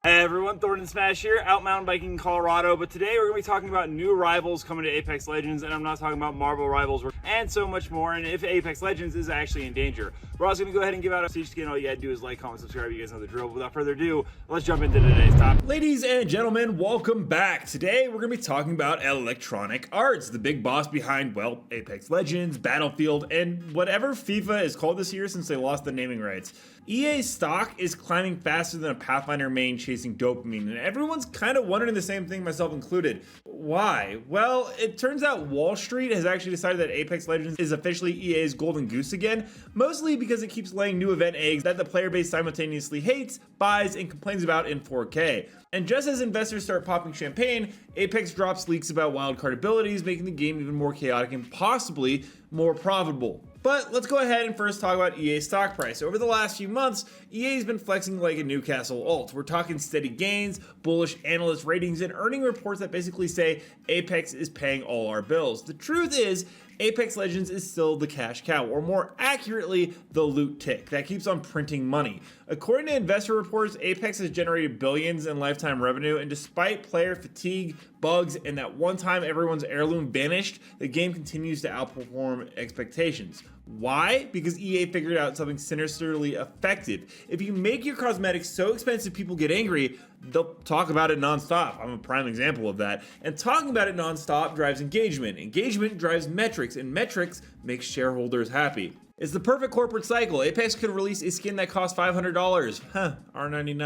Hey everyone, Thornton Smash here, out mountain biking in Colorado, but today we're going to be talking about new rivals coming to Apex Legends, and I'm not talking about Marvel rivals, and so much more, and if Apex Legends is actually in danger. We're also going to go ahead and give out a siege skin. All you gotta do is like, comment, subscribe, you guys know the drill. But without further ado, let's jump into today's topic. Ladies and gentlemen, welcome back. Today we're going to be talking about Electronic Arts, the big boss behind, well, Apex Legends, Battlefield, and whatever FIFA is called this year since they lost the naming rights. EA's stock is climbing faster than a Pathfinder main chasing dopamine, and everyone's kind of wondering the same thing, myself included. Why? Well, it turns out Wall Street has actually decided that Apex Legends is officially EA's golden goose again, mostly because it keeps laying new event eggs that the player base simultaneously hates, buys, and complains about in 4K. And just as investors start popping champagne, Apex drops leaks about wildcard abilities, making the game even more chaotic and possibly more profitable. But let's go ahead and first talk about EA's stock price. Over the last few months, EA's been flexing like a Newcastle alt. We're talking steady gains, bullish analyst ratings, and earning reports that basically say Apex is paying all our bills. The truth is, Apex Legends is still the cash cow, or more accurately, the loot tick that keeps on printing money. According to investor reports, Apex has generated billions in lifetime revenue, and despite player fatigue, bugs, and that one time everyone's heirloom vanished, the game continues to outperform expectations. Why? Because EA figured out something sinisterly effective. If you make your cosmetics so expensive people get angry, they'll talk about it nonstop. I'm a prime example of that. And talking about it nonstop drives engagement. Engagement drives metrics, and metrics makes shareholders happy. It's the perfect corporate cycle. Apex could release a skin that costs $500, R99,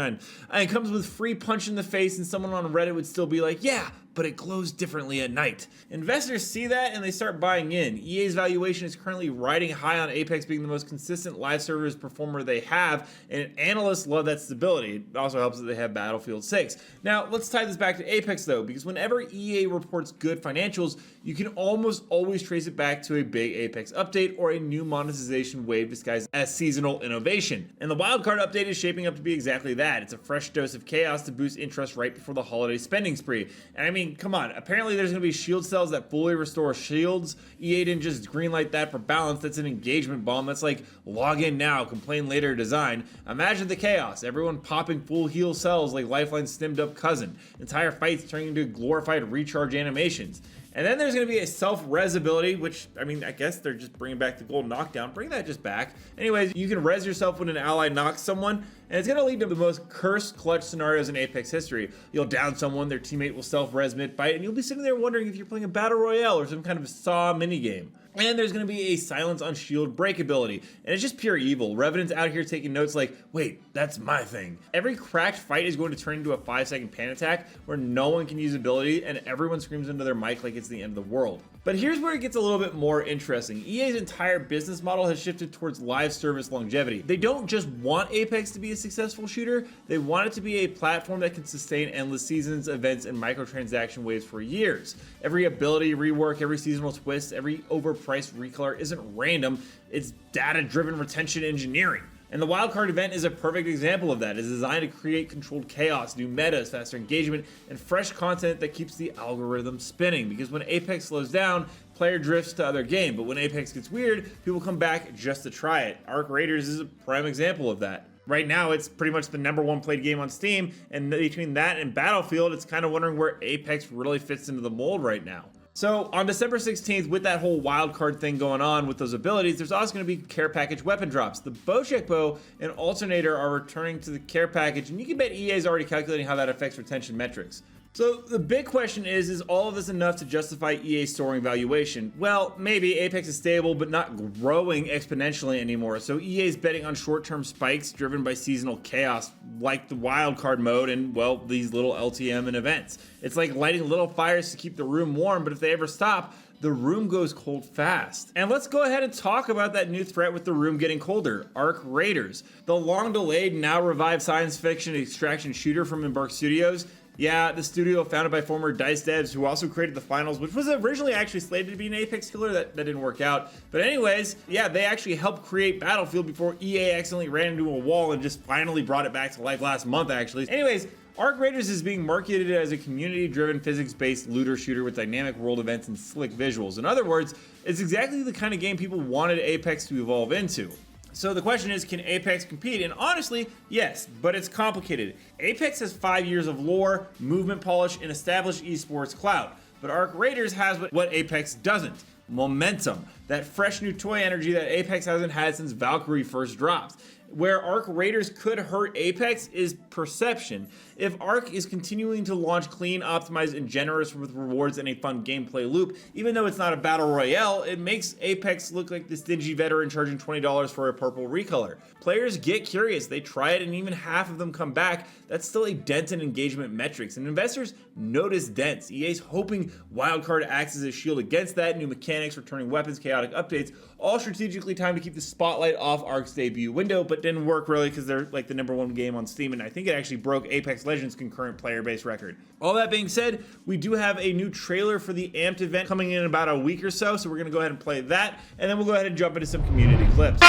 and it comes with free punch in the face, and someone on Reddit would still be like, yeah, but it glows differently at night. Investors see that and they start buying in. EA's valuation is currently riding high on Apex being the most consistent live service performer they have, and analysts love that stability. It also helps that they have Battlefield 6. Now, let's tie this back to Apex though, because whenever EA reports good financials, you can almost always trace it back to a big Apex update or a new monetization wave disguised as seasonal innovation. And the wildcard update is shaping up to be exactly that. It's a fresh dose of chaos to boost interest right before the holiday spending spree. And I mean, come on, apparently there's going to be shield cells that fully restore shields. EA didn't just greenlight that for balance. That's an engagement bomb. That's like log in now, complain later design. Imagine the chaos. Everyone popping full heal cells like Lifeline's stemmed up cousin. Entire fights turning into glorified recharge animations. And then there's going to be a self-res ability, which, I mean, I guess they're just bringing back the gold knockdown. Bring that just back. Anyways, you can res yourself when an ally knocks someone, and it's going to lead to the most cursed clutch scenarios in Apex history. You'll down someone, their teammate will self-res mid-fight, and you'll be sitting there wondering if you're playing a battle royale or some kind of Saw minigame. And there's going to be a silence on shield break ability, and it's just pure evil. Revenant's out here taking notes like, wait, that's my thing. Every cracked fight is going to turn into a 5-second pan attack where no one can use ability and everyone screams into their mic like it's the end of the world. But here's where it gets a little bit more interesting. EA's entire business model has shifted towards live service longevity. They don't just want Apex to be a successful shooter, they want it to be a platform that can sustain endless seasons, events, and microtransaction waves for years. Every ability rework, every seasonal twist, every overpriced recolor isn't random, it's data-driven retention engineering. And the wildcard event is a perfect example of that. It's designed to create controlled chaos, new metas, faster engagement, and fresh content that keeps the algorithm spinning. Because when Apex slows down, player drifts to other game. But when Apex gets weird, people come back just to try it. Arc Raiders is a prime example of that. Right now, it's pretty much the #1 played game on Steam, and between that and Battlefield, it's kind of wondering where Apex really fits into the mold right now. So on December 16th, with that whole wildcard thing going on with those abilities, there's also going to be care package weapon drops. The Bowcheck Bow and Alternator are returning to the care package, and you can bet EA is already calculating how that affects retention metrics. So the big question is all of this enough to justify EA's soaring valuation? Well, maybe. Apex is stable, but not growing exponentially anymore. So EA's betting on short-term spikes driven by seasonal chaos, like the wildcard mode and, well, these little LTM and events. It's like lighting little fires to keep the room warm, but if they ever stop, the room goes cold fast. And let's go ahead and talk about that new threat with the room getting colder, Arc Raiders. The long-delayed, now revived science fiction extraction shooter from Embarks Studios. Yeah, the studio founded by former DICE devs who also created the finals, which was originally actually slated to be an Apex killer. That didn't work out. But anyways, yeah, they actually helped create Battlefield before EA accidentally ran into a wall and just finally brought it back to life last month, actually. Anyways, Arc Raiders is being marketed as a community-driven, physics-based looter shooter with dynamic world events and slick visuals. In other words, it's exactly the kind of game people wanted Apex to evolve into. So the question is, can Apex compete? And honestly, yes, but it's complicated. Apex has 5 years of lore, movement polish, and established esports clout. But Arc Raiders has what Apex doesn't. Momentum. That fresh new toy energy that Apex hasn't had since Valkyrie first dropped. Where Arc Raiders could hurt Apex is perception. If Arc is continuing to launch clean, optimized, and generous with rewards and a fun gameplay loop, even though it's not a battle royale, it makes Apex look like the stingy veteran charging $20 for a purple recolor. Players get curious, they try it, and even half of them come back. That's still a dent in engagement metrics, and investors notice dents. EA's hoping Wildcard acts as a shield against that, new mechanics, returning weapons, chaotic updates, all strategically timed to keep the spotlight off Arc's debut window, but didn't work really because they're like the #1 game on Steam, and I think it actually broke Apex Legends' concurrent player base record. All that being said, we do have a new trailer for the Amped event coming in about a week or so we're gonna go ahead and play that, and then we'll go ahead and jump into some community clips.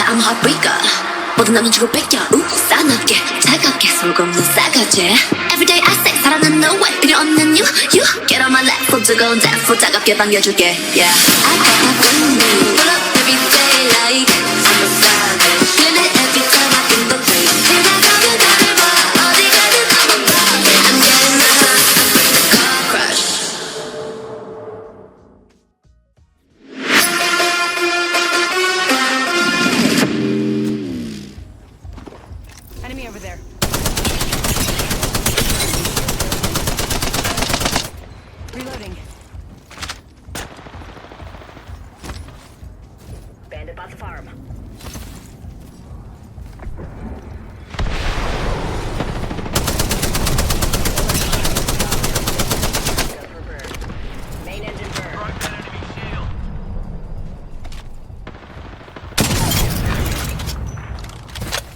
I'm heartbreaker. 모든 남는 주고 뺏겨 싸납게 차갑게 속없는 싸가지. Everyday I say 사랑은 no way 필요 없는 you get on my lap full 뜨거운 death full 따갑게 반겨줄게. Yeah I got my queen pull up every day like I'm a savage feel it every time I think the place 지나가면 나를 봐 어디 가든 I'm a boss I'm getting hot I bring the car crush. Enemy over there. Reloading. Bandit bought the farm. Main engine burn.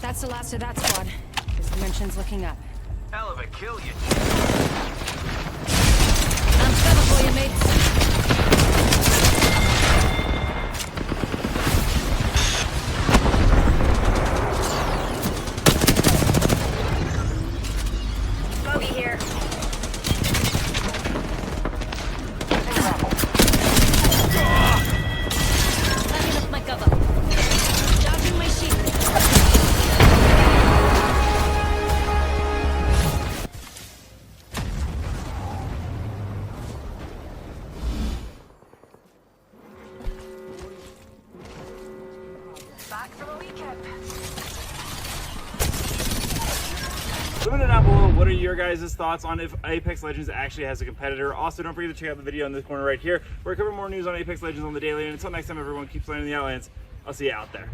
That's the last of that squad. This dimension's looking up. Hell of a kill, you. I'm coming for you, mates. Bogey here. Lining up my cover. Dodging my sheep. Back from a weekend. Let me know down below, what are your guys' thoughts on if Apex Legends actually has a competitor. Also, don't forget to check out the video in this corner right here, where I cover more news on Apex Legends on the daily. And until next time, everyone, keep playing in the Outlands. I'll see you out there.